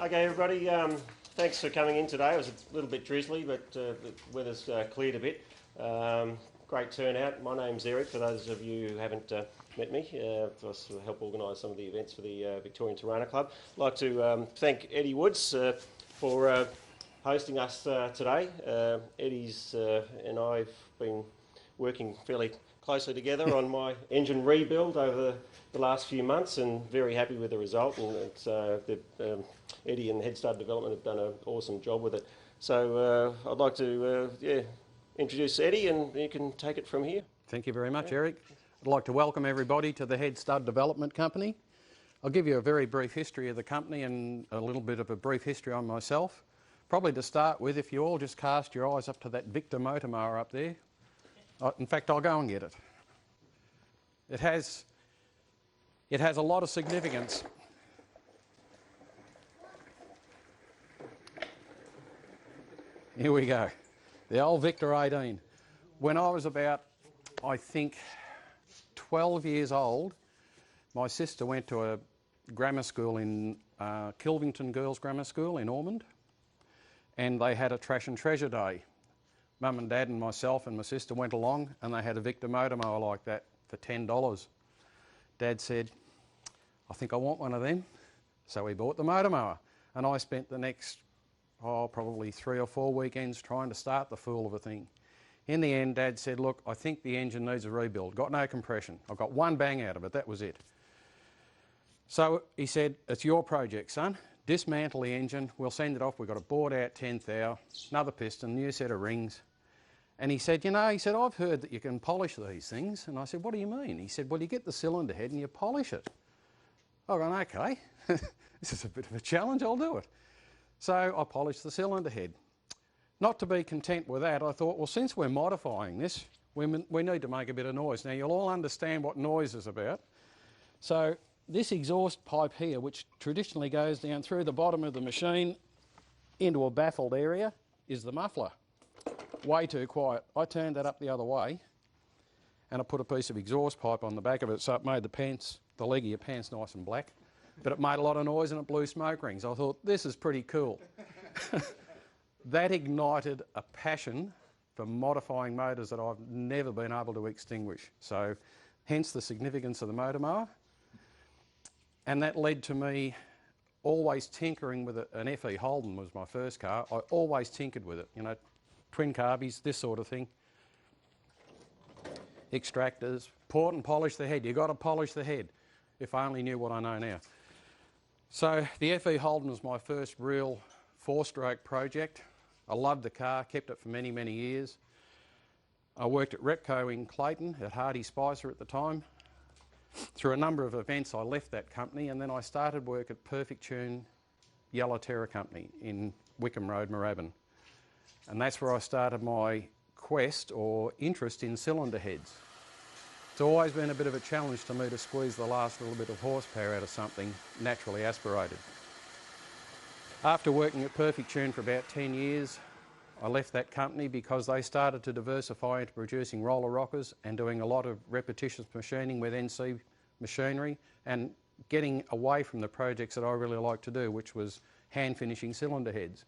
Okay, everybody, thanks for coming in today. It was a little bit drizzly, but the weather's cleared a bit. Great turnout. My name's Eric, for those of you who haven't met me. I help organise some of the events for the Victorian Torana Club. I'd like to thank Eddie Woods for hosting us today. Eddie's and I've been working fairly closely together on my engine rebuild over the last few months, and very happy with the result. And it's, Eddie and Head Start Development have done an awesome job with it. So I'd like to introduce Eddie, and you can take it from here. Thank you very much, Eric. I'd like to welcome everybody to the Head Start Development Company. I'll give you a very brief history of the company and a little bit of a brief history on myself. Probably to start with, if you all just cast your eyes up to that Victor motor mower up there. In fact, I'll go and get it. It has a lot of significance. Here we go. The old Victor 18. When I was about, I think, 12 years old, my sister went to a grammar school in Kilvington Girls Grammar School in Ormond, and they had a Trash and Treasure Day. Mum and Dad and myself and my sister went along, and they had a Victor motor mower like that for $10. Dad said, I think I want one of them. So we bought the motor mower, and I spent the next, probably 3 or 4 weekends trying to start the fool of a thing. In the end, Dad said, look, I think the engine needs a rebuild. Got no compression. I got one bang out of it, that was it. So he said, it's your project, son. Dismantle the engine, we'll send it off. We've got a bored out 10th hour, another piston, new set of rings. And he said, you know, I've heard that you can polish these things. And I said, what do you mean? He said, well, you get the cylinder head and you polish it. I went, okay, this is a bit of a challenge, I'll do it. So I polished the cylinder head. Not to be content with that, I thought, well, since we're modifying this, we need to make a bit of noise. Now, you'll all understand what noise is about. So this exhaust pipe here, which traditionally goes down through the bottom of the machine into a baffled area, is the muffler. Way too quiet. I turned that up the other way, and I put a piece of exhaust pipe on the back of it, so it made the leg of your pants nice and black. But it made a lot of noise and it blew smoke rings. I thought, this is pretty cool. That ignited a passion for modifying motors that I've never been able to extinguish. So hence the significance of the motor mower. And that led to me always tinkering with it. An FE Holden was my first car. I always tinkered with it, you know, twin carbies, this sort of thing. Extractors, port and polish the head. You've got to polish the head. If I only knew what I know now. So the FE Holden was my first real 4-stroke project. I loved the car, kept it for many, many years. I worked at Repco in Clayton, at Hardy Spicer at the time. Through a number of events I left that company, and then I started work at Perfect Tune Yellow Terror Company in Wickham Road, Moorabbin. And that's where I started my quest or interest in cylinder heads. It's always been a bit of a challenge to me to squeeze the last little bit of horsepower out of something naturally aspirated. After working at Perfect Tune for about 10 years, I left that company because they started to diversify into producing roller rockers and doing a lot of repetitious machining with NC machinery and getting away from the projects that I really like to do, which was hand finishing cylinder heads.